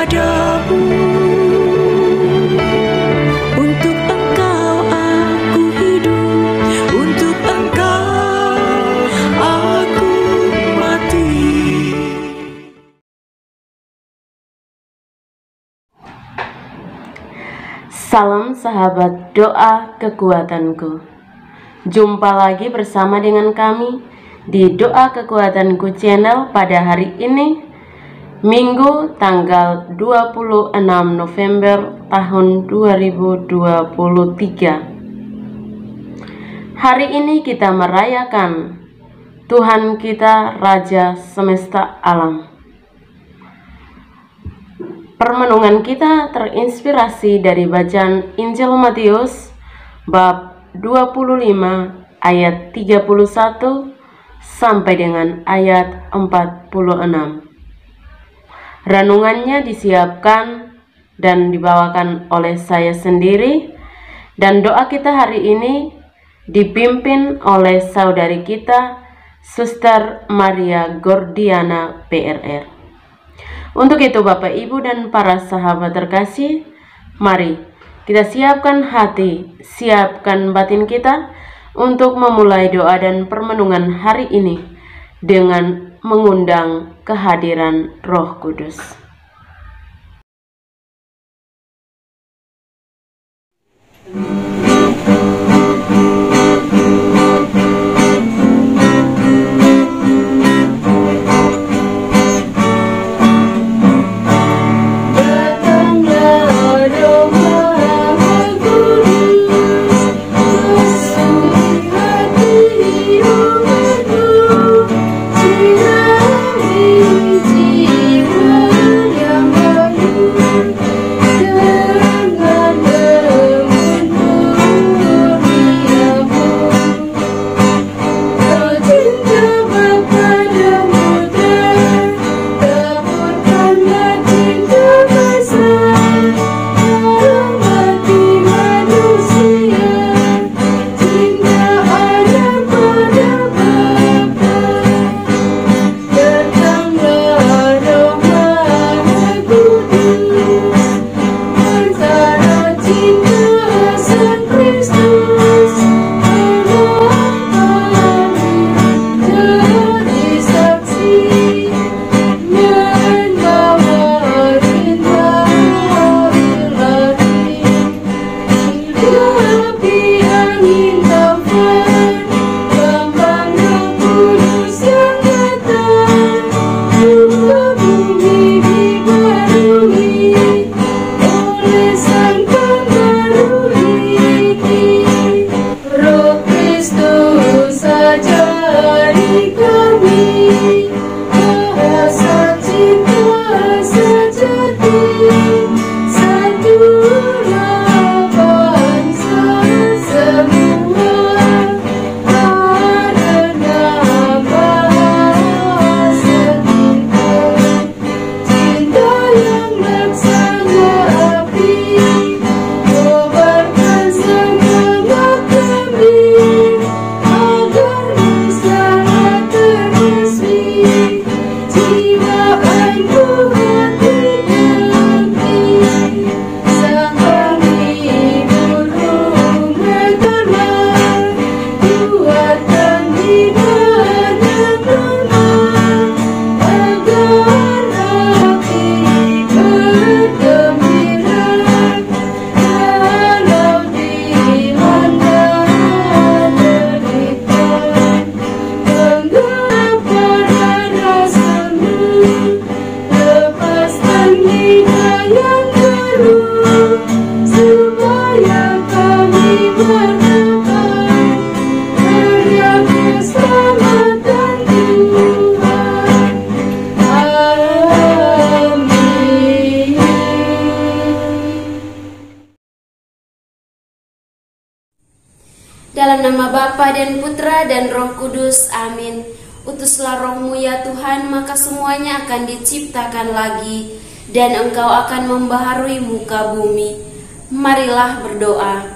kepadamu. Untuk Engkau aku hidup, untuk Engkau aku mati. Salam sahabat doa kekuatanku. Jumpa lagi bersama dengan kami di Doa Kekuatanku channel pada hari ini, Minggu tanggal 26 November tahun 2023. Hari ini kita merayakan Tuhan kita Raja Semesta Alam. Permenungan kita terinspirasi dari bacaan Injil Matius bab 25 ayat 31 sampai dengan ayat 46. Renungannya disiapkan dan dibawakan oleh saya sendiri, dan doa kita hari ini dipimpin oleh saudari kita Suster Maria Gordiana PRR. Untuk itu Bapak Ibu dan para sahabat terkasih, mari kita siapkan hati, siapkan batin kita untuk memulai doa dan permenungan hari ini dengan mengundang kehadiran Roh Kudus. Dalam nama Bapa dan Putra dan Roh Kudus, amin. Utuslah Roh-Mu ya Tuhan, maka semuanya akan diciptakan lagi, dan Engkau akan membaharui muka bumi. Marilah berdoa.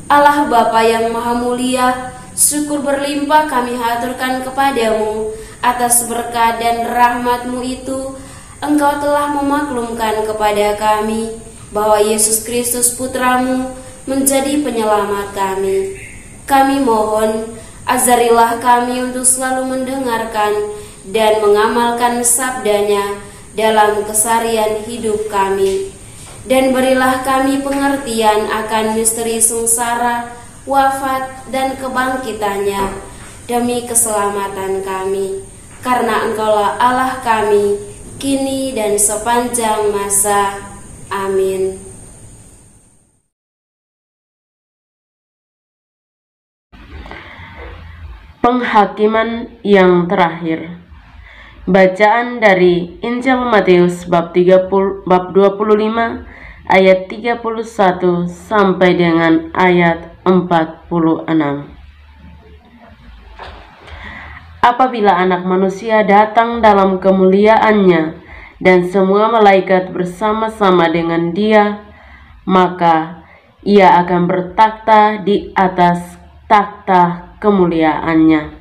Allah Bapa yang Maha Mulia, syukur berlimpah kami haturkan kepadamu atas berkat dan rahmat-Mu itu, Engkau telah memaklumkan kepada kami bahwa Yesus Kristus Putramu menjadi penyelamat kami. Kami mohon, ajarilah kami untuk selalu mendengarkan dan mengamalkan sabdanya dalam keseharian hidup kami. Dan berilah kami pengertian akan misteri sengsara, wafat, dan kebangkitannya demi keselamatan kami. Karena Engkaulah Allah kami, kini dan sepanjang masa. Amin. Penghakiman yang terakhir. Bacaan dari Injil Matius bab 25 ayat 31 sampai dengan ayat 46. Apabila Anak Manusia datang dalam kemuliaannya dan semua malaikat bersama-sama dengan Dia, maka Ia akan bertakhta di atas takhta kemuliaannya.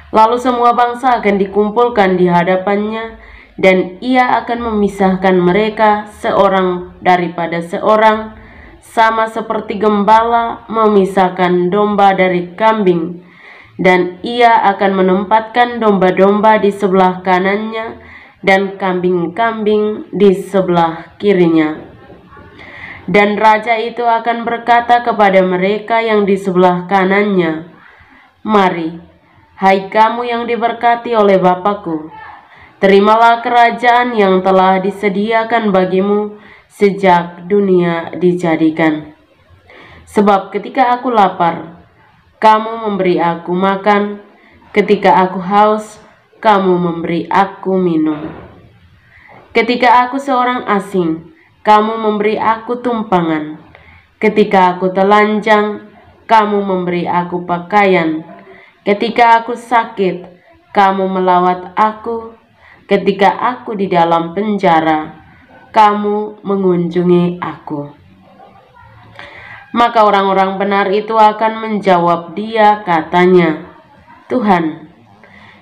Lalu semua bangsa akan dikumpulkan di hadapannya, dan Ia akan memisahkan mereka seorang daripada seorang, sama seperti gembala memisahkan domba dari kambing. Dan Ia akan menempatkan domba-domba di sebelah kanannya dan kambing-kambing di sebelah kirinya. Dan raja itu akan berkata kepada mereka yang di sebelah kanannya, "Mari, hai kamu yang diberkati oleh Bapa-Ku, terimalah kerajaan yang telah disediakan bagimu sejak dunia dijadikan. Sebab ketika aku lapar, kamu memberi aku makan, ketika aku haus, kamu memberi aku minum. Ketika aku seorang asing, kamu memberi aku tumpangan. Ketika aku telanjang, kamu memberi aku pakaian. Ketika aku sakit, kamu melawat aku. Ketika aku di dalam penjara, kamu mengunjungi aku." Maka orang-orang benar itu akan menjawab Dia, katanya, "Tuhan,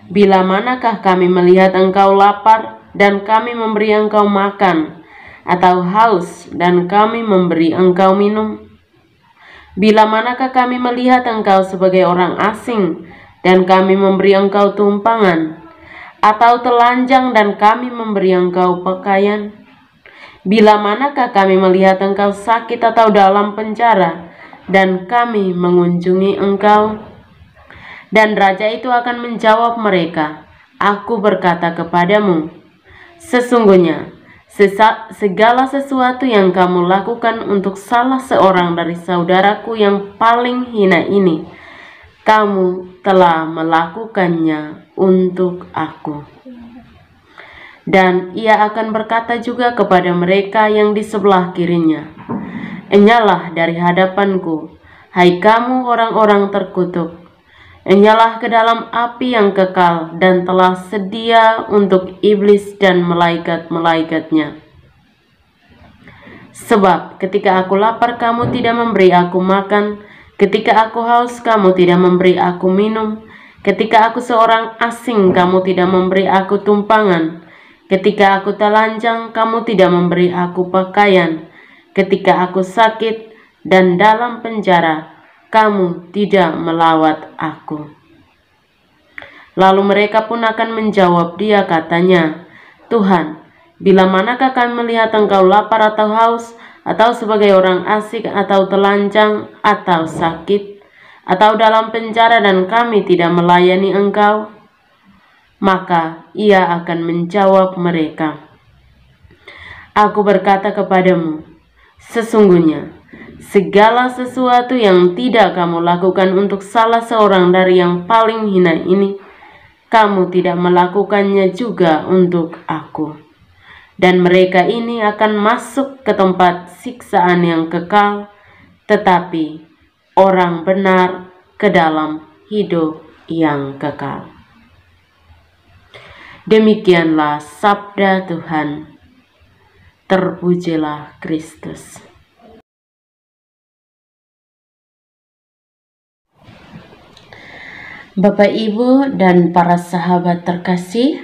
bila manakah kami melihat Engkau lapar dan kami memberi Engkau makan, atau haus dan kami memberi Engkau minum? Bila manakah kami melihat Engkau sebagai orang asing dan kami memberi Engkau tumpangan, atau telanjang dan kami memberi Engkau pakaian? Bila manakah kami melihat Engkau sakit atau dalam penjara dan kami mengunjungi Engkau?" Dan raja itu akan menjawab mereka, "Aku berkata kepadamu, sesungguhnya segala sesuatu yang kamu lakukan untuk salah seorang dari saudaraku yang paling hina ini, kamu telah melakukannya untuk aku." Dan Ia akan berkata juga kepada mereka yang di sebelah kirinya, "Enyalah dari hadapanku, hai kamu orang-orang terkutuk, enyalah ke dalam api yang kekal dan telah sedia untuk iblis dan malaikat-malaikatnya. Sebab ketika aku lapar, kamu tidak memberi aku makan, ketika aku haus, kamu tidak memberi aku minum, ketika aku seorang asing, kamu tidak memberi aku tumpangan, ketika aku telanjang, kamu tidak memberi aku pakaian, ketika aku sakit dan dalam penjara, kamu tidak melawat aku." Lalu mereka pun akan menjawab Dia, katanya, "Tuhan, bila manakah kami melihat Engkau lapar atau haus, atau sebagai orang asing, atau telanjang, atau sakit, atau dalam penjara dan kami tidak melayani Engkau?" Maka Ia akan menjawab mereka, "Aku berkata kepadamu, sesungguhnya segala sesuatu yang tidak kamu lakukan untuk salah seorang dari yang paling hina ini, kamu tidak melakukannya juga untuk aku." Dan mereka ini akan masuk ke tempat siksaan yang kekal, tetapi orang benar ke dalam hidup yang kekal. Demikianlah sabda Tuhan. Terpujilah Kristus. Bapak, Ibu, dan para sahabat terkasih,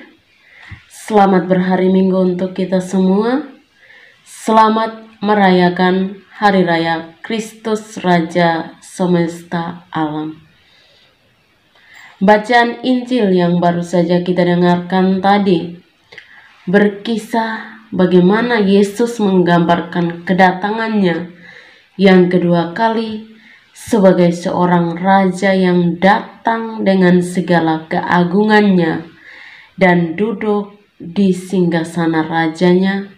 Selamat berhari Minggu untuk kita semua. Selamat merayakan Hari Raya Kristus Raja Semesta Alam. Bacaan Injil yang baru saja kita dengarkan tadi berkisah bagaimana Yesus menggambarkan kedatangannya yang kedua kali sebagai seorang raja yang datang dengan segala keagungannya dan duduk di singgasana rajanya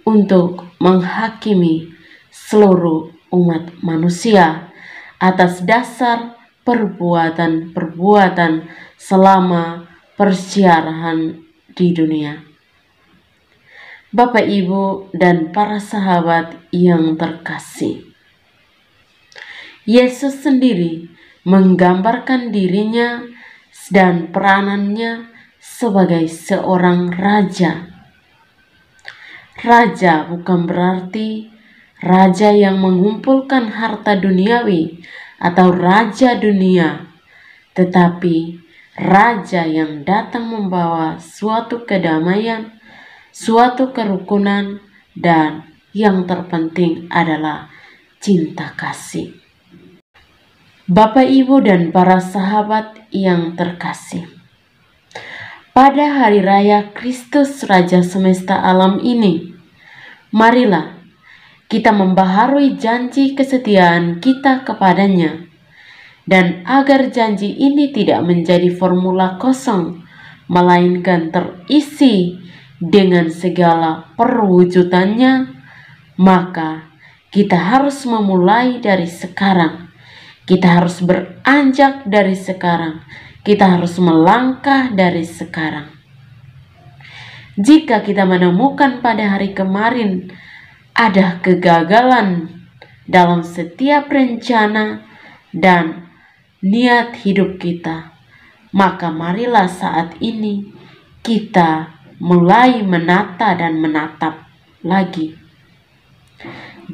untuk menghakimi seluruh umat manusia atas dasar perbuatan-perbuatan selama persiarahan di dunia. Bapak, Ibu, dan para sahabat yang terkasih, Yesus sendiri menggambarkan dirinya dan peranannya sebagai seorang raja. Raja bukan berarti raja yang mengumpulkan harta duniawi atau raja dunia, tetapi raja yang datang membawa suatu kedamaian, suatu kerukunan, dan yang terpenting adalah cinta kasih. Bapak, Ibu, dan para sahabat yang terkasih, pada Hari Raya Kristus Raja Semesta Alam ini, marilah kita membaharui janji kesetiaan kita kepadanya, dan agar janji ini tidak menjadi formula kosong, melainkan terisi dengan segala perwujudannya, maka kita harus memulai dari sekarang. Kita harus beranjak dari sekarang. Kita harus melangkah dari sekarang. Jika kita menemukan pada hari kemarin ada kegagalan dalam setiap rencana dan niat hidup kita, maka marilah saat ini kita mulai menata dan menatap lagi.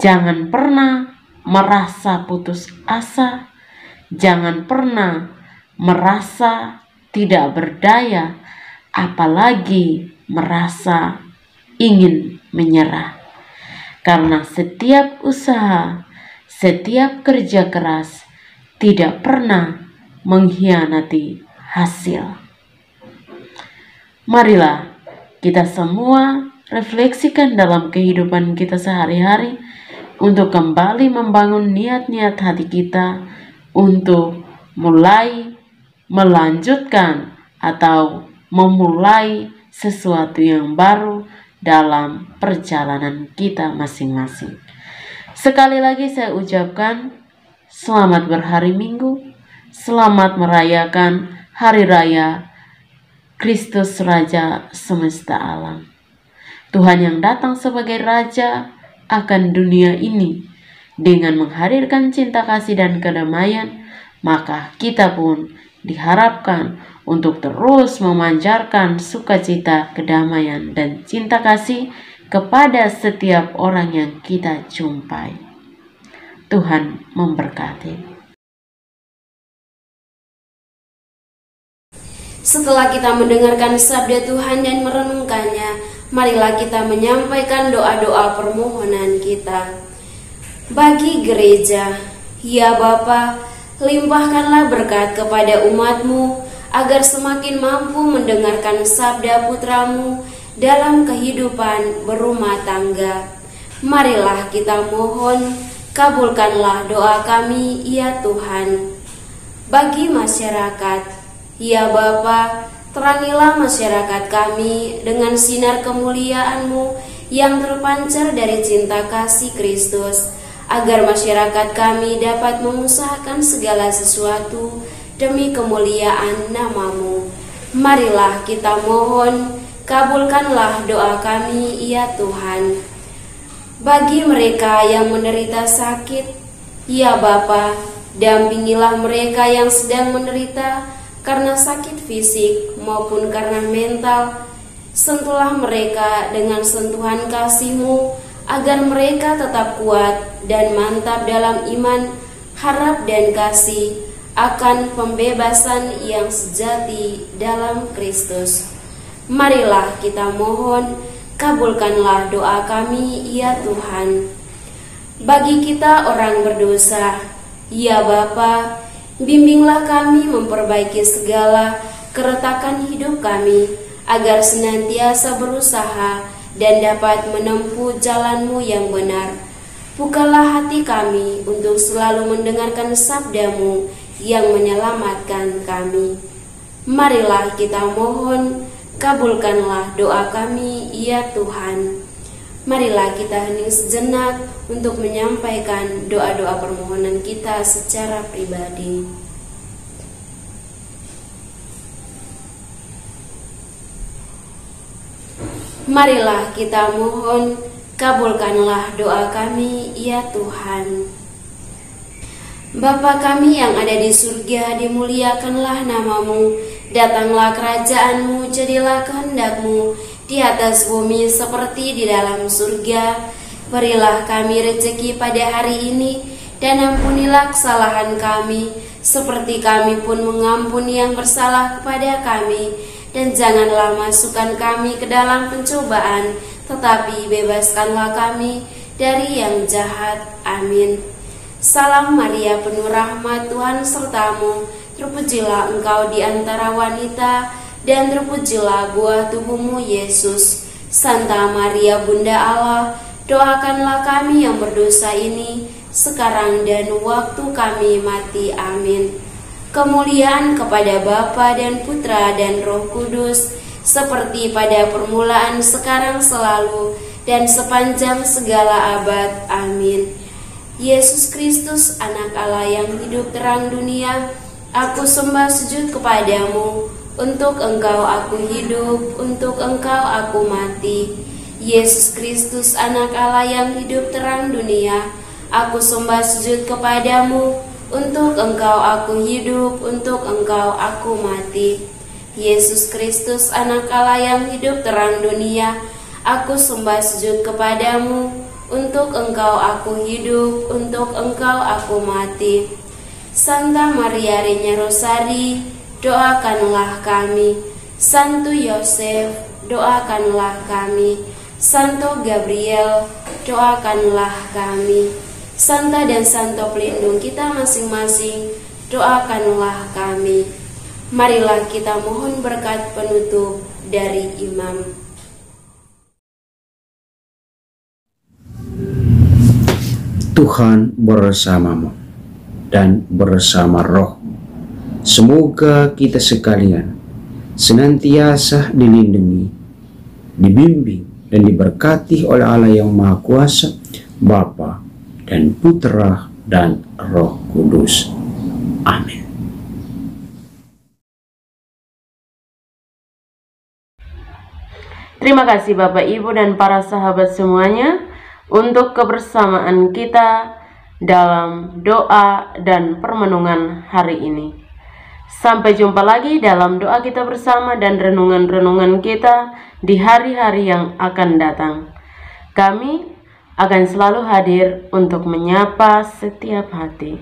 Jangan pernah merasa putus asa, jangan pernah merasa tidak berdaya, apalagi merasa ingin menyerah. Karena setiap usaha, setiap kerja keras tidak pernah mengkhianati hasil. Marilah kita semua refleksikan dalam kehidupan kita sehari-hari untuk kembali membangun niat-niat hati kita untuk mulai melanjutkan atau memulai sesuatu yang baru dalam perjalanan kita masing-masing. Sekali lagi saya ucapkan selamat berhari Minggu, selamat merayakan Hari Raya Kristus Raja Semesta Alam. Tuhan yang datang sebagai Raja akan dunia ini dengan menghadirkan cinta kasih dan kedamaian, maka kita pun diharapkan untuk terus memancarkan sukacita, kedamaian, dan cinta kasih kepada setiap orang yang kita jumpai. Tuhan memberkati. Setelah kita mendengarkan sabda Tuhan dan merenungkannya, marilah kita menyampaikan doa-doa permohonan kita. Bagi gereja, ya Bapa, limpahkanlah berkat kepada umat-Mu, agar semakin mampu mendengarkan sabda putra-Mu dalam kehidupan berumah tangga. Marilah kita mohon, kabulkanlah doa kami, ya Tuhan. Bagi masyarakat, ya Bapa, terangilah masyarakat kami dengan sinar kemuliaan-Mu yang terpancar dari cinta kasih Kristus, agar masyarakat kami dapat mengusahakan segala sesuatu demi kemuliaan nama-Mu. Marilah kita mohon, kabulkanlah doa kami, ya Tuhan. Bagi mereka yang menderita sakit, ya Bapa, dampingilah mereka yang sedang menderita karena sakit fisik maupun karena mental. Sentuhlah mereka dengan sentuhan kasih-Mu, agar mereka tetap kuat dan mantap dalam iman, harap dan kasih akan pembebasan yang sejati dalam Kristus. Marilah kita mohon, kabulkanlah doa kami, ya Tuhan. Bagi kita orang berdosa, ya Bapa, bimbinglah kami memperbaiki segala keretakan hidup kami, agar senantiasa berusaha dan dapat menempuh jalan-Mu yang benar. Bukalah hati kami untuk selalu mendengarkan sabda-Mu yang menyelamatkan kami. Marilah kita mohon, kabulkanlah doa kami, ya Tuhan. Marilah kita hening sejenak untuk menyampaikan doa-doa permohonan kita secara pribadi. Marilah kita mohon, kabulkanlah doa kami, ya Tuhan. Bapa kami yang ada di surga, dimuliakanlah nama-Mu, datanglah kerajaan-Mu, jadilah kehendak-Mu di atas bumi seperti di dalam surga. Berilah kami rezeki pada hari ini, dan ampunilah kesalahan kami, seperti kami pun mengampuni yang bersalah kepada kami. Dan janganlah masukkan kami ke dalam pencobaan, tetapi bebaskanlah kami dari yang jahat. Amin. Salam Maria, penuh rahmat, Tuhan sertamu. Terpujilah engkau di antara wanita, dan terpujilah buah tubuhmu, Yesus. Santa Maria, Bunda Allah, doakanlah kami yang berdosa ini, sekarang dan waktu kami mati. Amin. Kemuliaan kepada Bapa dan Putra dan Roh Kudus, seperti pada permulaan, sekarang, selalu, dan sepanjang segala abad. Amin. Yesus Kristus, Anak Allah yang hidup terang dunia, aku sembah sujud kepadamu. Untuk Engkau aku hidup, untuk Engkau aku mati. Yesus Kristus, Anak Allah yang hidup terang dunia, aku sembah sujud kepadamu. Untuk Engkau aku hidup, untuk Engkau aku mati. Yesus Kristus, Anak Allah yang hidup terang dunia, aku sembah sujud kepadamu. Untuk Engkau aku hidup, untuk Engkau aku mati. Santa Maria Regina Rosari, doakanlah kami. Santo Yosef, doakanlah kami. Santo Gabriel, doakanlah kami. Santa dan Santo pelindung kita masing-masing, doakanlah kami. Marilah kita mohon berkat penutup dari imam. Tuhan bersamamu dan bersama roh. Semoga kita sekalian senantiasa dilindungi, dibimbing, dan diberkati oleh Allah yang Maha Kuasa, Bapa dan Putra dan Roh Kudus. Amin. Terima kasih Bapak, Ibu, dan para sahabat semuanya untuk kebersamaan kita dalam doa dan permenungan hari ini. Sampai jumpa lagi dalam doa kita bersama dan renungan-renungan kita di hari-hari yang akan datang. Kami akan selalu hadir untuk menyapa setiap hati.